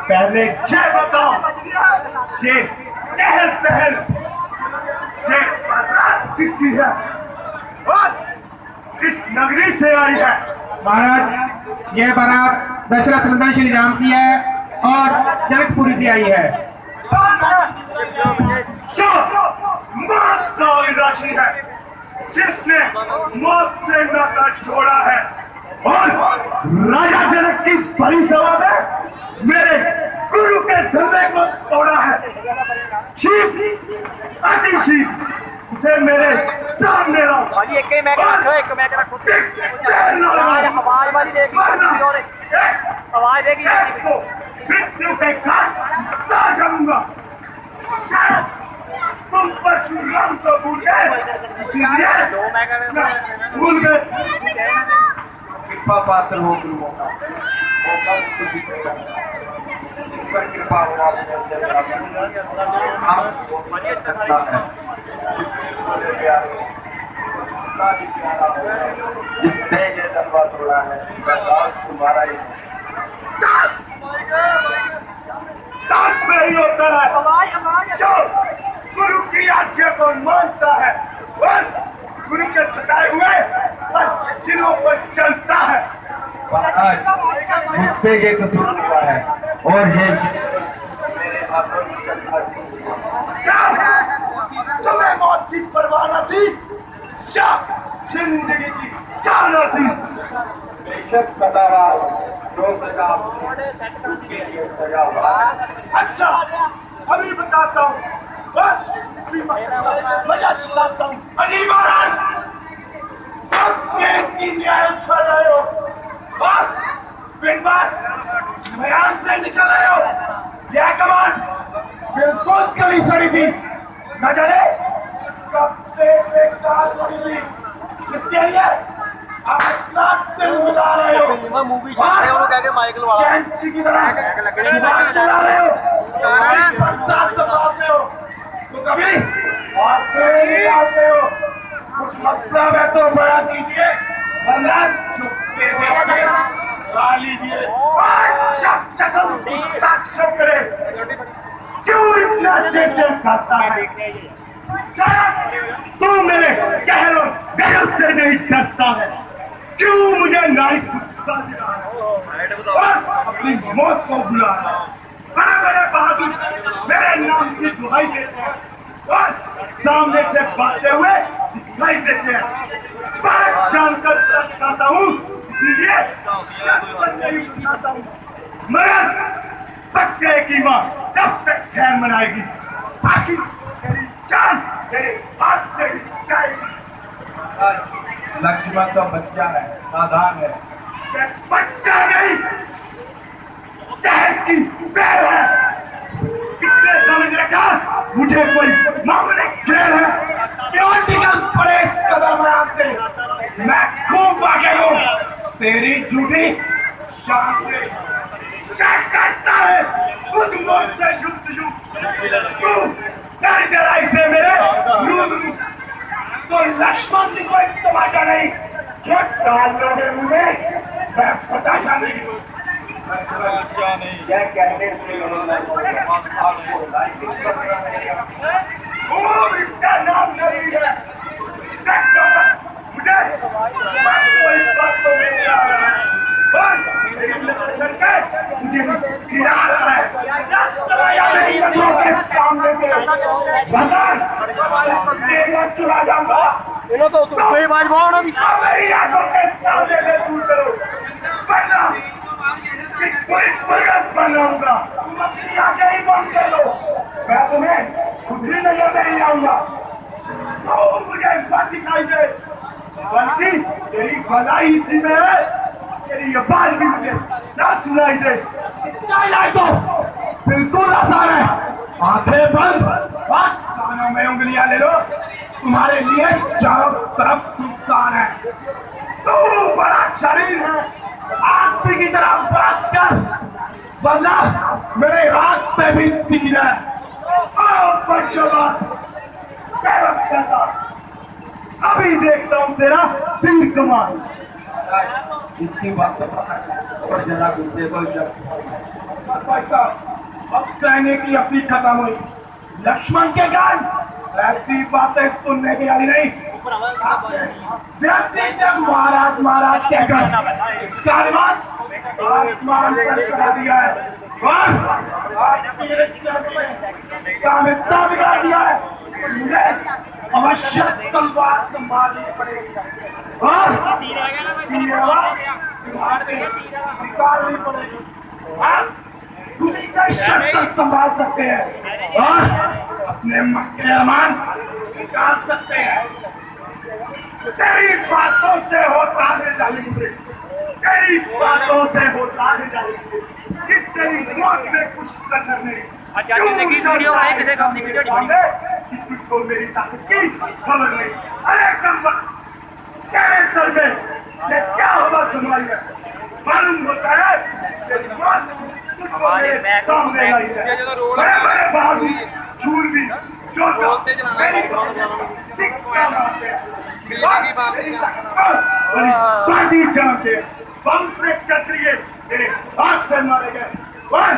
पहले जय बताओ, ये पहल पहल ये बारात किसकी है और इस नगरी से आई है? महाराज, यह बारात दशरथ नंदन श्री राम की है और जनकपुरी से आई है। जो मौत का राशि है, जिसने मौत से नाता जोड़ा है और राजा जनक की बड़ी सभा में मेरे गुरु के धंधे को तोड़ा है। शीत अति शीत उसे मेरे सामने लाओ। आवाज देगी मृत्यु के घाट उतार करूंगा। शायद तुम परशुराम को भूल गए, इसीलिए भूल गए। कृपा पात्र हो गुरु पर कृपा हो तोड़ा है तुम्हारा दास में ही होता है जो गुरु की आज्ञा को मानता है और गुरु के बताए हुए जिन्हों पर चलता है। मुझसे ये कसूर हुआ है और ये मेरे तुम्हें मौत की परवाह न थी या जिंदगी की चाहना थी? बेशक पता अच्छा, अभी बताता हूँ, इसी मजा चलाता हूँ। अली महाराज, न्याय उछल रहे हो और फिर मैदान से निकल रहे हो। यह कमान बिल्कुल कली सड़ी थी, न जाने कब से बेकार पड़ी थी। इसके लिए आप इतना दिल मिला रहे हो, मूवी माइकल वाला कैंची की तरह दिमाग चला रहे हो, बरसात संभालते हो तो कभी और नहीं आते हो। कुछ मतलब है तो बड़ा कीजिए, वरना चुपके से ला लीजिए। करे क्यों इतना चिड़चिड़ करता है? शायद तू मेरे कहलो गजब से नहीं डरता है। क्यों मुझे नारी गुस्सा दिला है और अपनी मौत को बुला है? बड़े बड़े बहादुर मेरे नाम की दुहाई देते हैं और सामने से बातें हुए दिखाई देते हैं। बात जानकर सच खाता हूँ, इसीलिए नहीं उठाता हूँ। मगर बच्चे की माँ कब तक खैर मनाएगी? आखिर तेरी जान तेरे हाथ से जाएगी। लक्ष्मण तो बच्चा है, साधारण है। बच्चा नहीं, जहर की बेर है। किसने समझ रखा मुझे कोई मामूली खेल है? क्यों निकल पड़े इस कदर में आपसे? मैं खूब वाकिफ हूँ तेरी झूठी शान से। क्या करता है खुद मुझसे युद्ध तू कर जरा इसे मेरे रूबरू। तो लक्ष्मण जी को एक तमाचा नहीं, क्या डाल दोगे मुझे? मैं बताया नहीं। क्या कहने से इसका नाम नहीं है। मुझे कोई बात तो नहीं आ रहा है, मुझे चिढ़ा रहा है। चला मेरी नजरों के सामने से चुरा जाऊंगा। तो कोई बात बोलो ना, मेरी आंखों के सामने से दूर करो, वरना इसकी पूरी फुर्सत बनाऊंगा। तुम अपनी आंखें ही बंद कर लो, मैं तुम्हें खुद ही नजर नहीं आऊंगा। तो मुझे बात दिखाई दे, बल्कि तेरी भलाई इसी में है। तेरी आवाज भी मुझे ना सुनाई दे। इसका इलाज तो बिल्कुल आसान है। आंखें बंद और कानों में उंगलियां ले लो। तुम्हारे लिए चारों तरफ सुल्तान है। तू बड़ा शरीर है, आदमी की तरह बात कर, वरना मेरे हाथ पे भी तीर है। आओ बच्चों, अभी देखता हूँ तेरा तीर कमान। इसकी बात तो और जरा गुस्से को बस भाई साहब, अब कहने की अपनी खत्म हुई। लक्ष्मण के ज्ञान ऐसी बातें सुनने की आई नहीं। व्यक्ति जब महाराज महाराज कहकर इसका अनुमान आसमान पर चढ़ा दिया है और आज मेरे चरण में काम इतना बिगाड़ दिया है, मुझे अवश्य तलवार संभालनी पड़ेगी और निकालनी पड़ेगी। दूसरी से शस्त्र संभाल सकते हैं और अपने मक्के अरमान निकाल सकते हैं। तेरी बातों से होता है जाएंगे, तेरी बातों से होता है जाएंगे कि तेरी मौत में कुछ कसर नहीं। किसी कंपनी वीडियो कि तुझको मेरी ताकत की खबर नहीं। अरे कम वक्त तेरे सर में ये क्या हुआ सुनवाई है? मालूम होता है तेरी मौत तुझको मेरे सामने लाई है। बड़े बड़े बहादुर शूरवीर योद्धा मेरी सिक्का मारते हैं, पार्टी जानते हैं। बहुत से क्षत्रिय मेरे हाथ से मारे गए और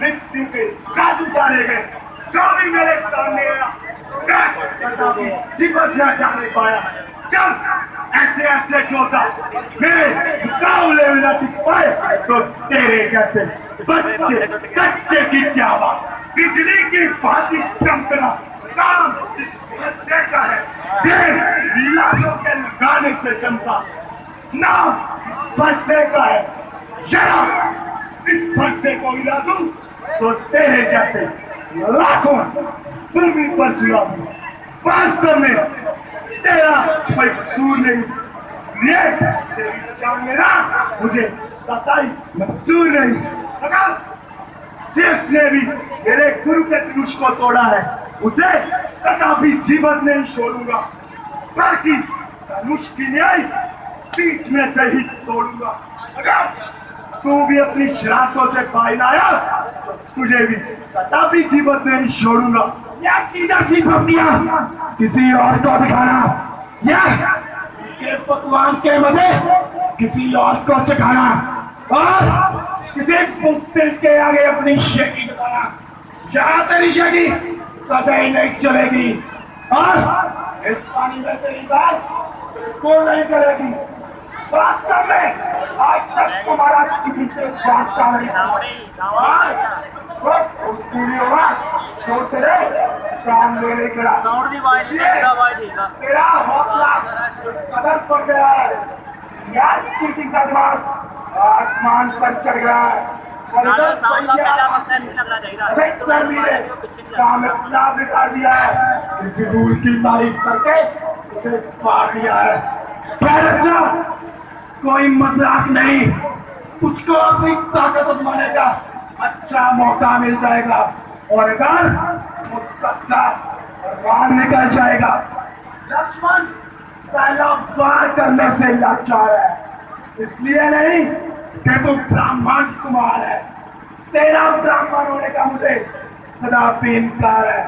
मृत्यु के राज उतारे गए। जो भी मेरे सामने आया जीवन न जाने पाया। जब ऐसे ऐसे योद्धा मेरे मुकाबले में न टिक पाए तो तेरे जैसे बच्चे कच्चे की क्या बात, बिजली की भांति चमकना काम इस फलसे का है। देर लाशों के लगाने से चमका नाम फलसे का है। जरा इस फलसे को हिला दूं तो तेरे जैसे लाखों तुम पर सुना दूं। वास्तव में तेरा कोई कसूर नहीं, ये तेरी सजा मेरा मुझे कतई मंजूर नहीं। अगर जिसने भी मेरे गुरु के धनुष को तोड़ा है उसे कदापि जीवन नहीं छोड़ूंगा, बल्कि धनुष की न्याय पीठ में से ही तोड़ूंगा। अगर तू भी अपनी शरारतों से बाहर आया तो तुझे भी कदापि जीवन नहीं छोड़ूंगा। या किधर सी भक्तियां किसी और को दिखाना या के पकवान के मजे किसी और को चखाना और किसी पुस्तक के आगे अपनी शेकी बताना, जहां तेरी शेकी कतई नहीं चलेगी और इस पानी में तेरी बात को नहीं करेगी। वास्तव में आज तक तुम्हारा किसी से वास्ता नहीं था। तो तेरे सामने नहीं खड़ा, तेरा हौसला कदर पर गया है। यार चीटी सलमान आसमान पर चढ़ गया है। काम इतना बिगाड़ दिया है, फिजूल की तारीफ करके उसे फाड़ दिया है। जा, कोई मजाक नहीं, तुझको अपनी ताकत आजमाने का अच्छा मौका मिल जाएगा और अगर रान निकल जाएगा। लक्ष्मण पहला वार करने से लाचार है, इसलिए नहीं कि तू ब्राह्मण कुमार है। तेरा ब्राह्मण होने का मुझे कदापि इनकार है,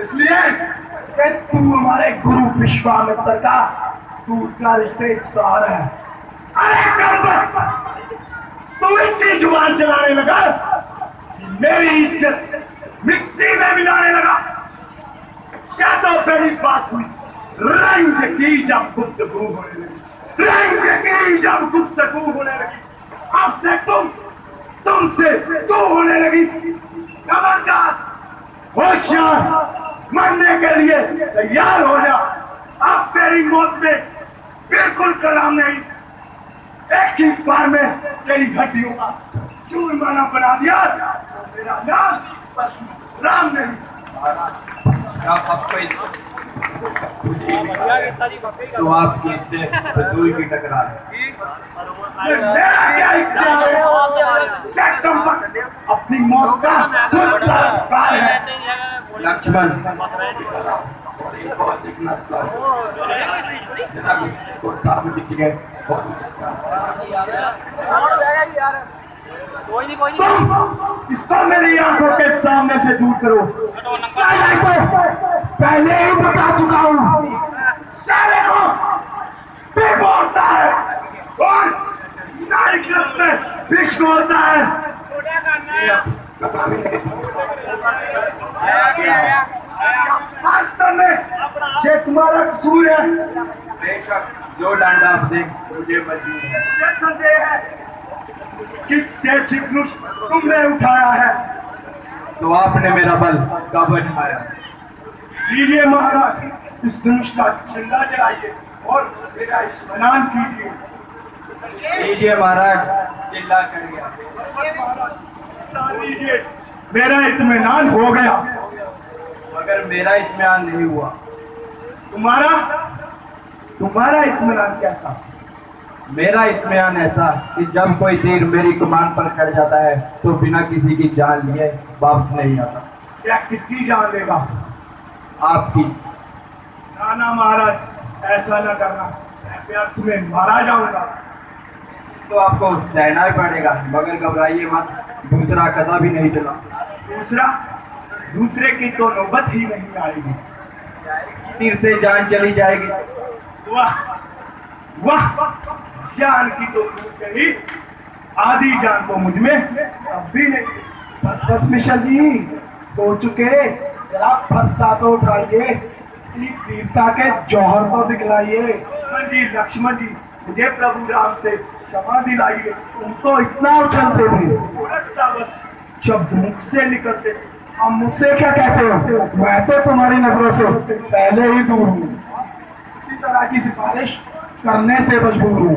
इसलिए कि तू हमारे गुरु विश्वामित्र का दूर का रिश्तेदार है। अरे कर तू इतनी जुबान चलाने लगा, मेरी इज्जत मिट्टी में मिलाने लगा। शायद पहली बात हुई रंग की जब गुफ्तगू होने लगी, रंग की जब गुफ्तगू होने लगी, आपसे तुमसे तू होने लगी। खबरदार, होशियार, मरने के लिए तैयार हो जा। अब तेरी मौत में बिल्कुल कलाम नहीं, एक ही बार में तेरी हड्डियों का चूरमाना बना दिया। मेरा नाम राम नहीं। तो आपकी इससे बदूई की टकरार है। मेरा क्या इख्तियार है? अपनी मौत का खुद तरफदार है। लक्ष्मण तुम इसको मेरी आंखों के सामने से दूर करो। पहले ही बता चुका हूँ, सारे को विश्व होता है। वास्तव में ये तुम्हारा कसूर है। बेशक जो डांडा आप देख मुझे मंजूर है। मुझे संदेह है कि ये धनुष तुमने उठाया है। तो आपने मेरा बल कब आजमाया? लीजिए महाराज, इस धनुष का झंडा जलाइए और मेरा इत्मीनान कीजिए। लीजिए महाराज, चिल्ला कर गया। लीजिए, मेरा इत्मीनान हो गया। मगर मेरा इत्मीनान नहीं हुआ। तुम्हारा इत्मीनान कैसा? मेरा इत्मीनान ऐसा कि जब कोई तीर मेरी कमान पर चढ़ जाता है तो बिना किसी की जान लिए वापस नहीं आता। क्या किसकी जान लेगा? आपकी। ना महाराज, ऐसा ना करना, मैं व्यर्थ में मारा जाऊंगा। तो आपको सहना ही पड़ेगा, मगर घबराइए मत, दूसरा कदम भी नहीं चला। दूसरे की तो नौबत ही नहीं आएगी। तीर से जान चली जाएगी। वाह वाह, जान की तो टूट गई, आधी जान तो मुझ में अब भी नहीं। बस मिश्र जी, हो चुके, जरा फरसा तो उठाइए, वीरता के जौहर तो दिखलाइए। लक्ष्मण जी, मुझे प्रभु राम से क्षमा दिलाइए। तुम तो इतना उछलते थे, बस शब्द मुख से निकलते थे। अब मुझसे क्या कहते हो? मैं तो तुम्हारी नजरों से पहले ही दूर हूँ, इसी तरह की सिफारिश करने से मजबूर हूँ।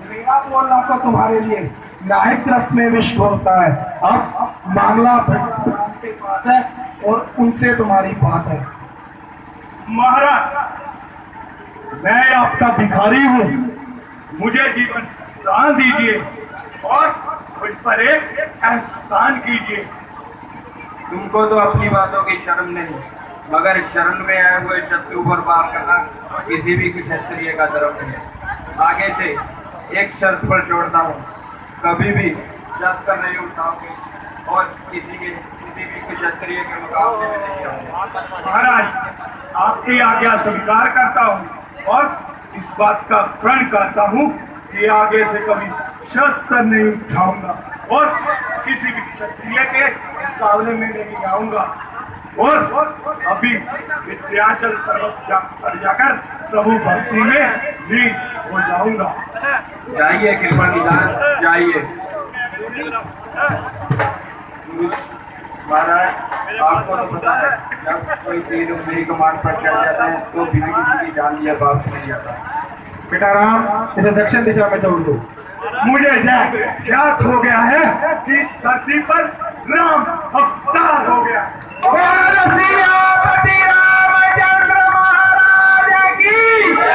मेरा बोलना तो तुम्हारे लिए नायक रस में विश्व होता है। अब मामला भगवान के पास है और उनसे तुम्हारी बात है। महाराज, मैं आपका भिखारी हूँ, मुझे जीवन दान दीजिए और मुझ पर एक एहसान कीजिए। तुमको तो अपनी बातों की शर्म नहीं, मगर शरण में आए हुए शत्रु पर वार करना किसी भी क्षत्रिय का धर्म नहीं। आगे से एक शर्त पर छोड़ता हूँ, कभी भी शस्त्र नहीं उठाओगे और किसी भी क्षत्रिय के मुकाबले में नहीं आओगे। महाराज, आपकी आज्ञा स्वीकार करता हूँ और इस बात का प्रण करता हूँ कि आगे से कभी शस्त्र नहीं उठाऊंगा और किसी भी क्षत्रिय के मुकाबले में नहीं आऊंगा और अभी विंध्याचल पर्वत पर जाकर प्रभु भक्ति में लीन हो जाऊंगा। जाइए कृपा निदान, जाइए। महाराज, आपको तो पता है, जब कोई तीर मेरी कमान पर चढ़ जाता है तो बिना किसी की जान लिए वापस नहीं आता। बेटा राम, इसे दक्षिण दिशा में छोड़ दो। मुझे ज्ञात हो गया है कि इस धरती पर राम अवतार हो गया।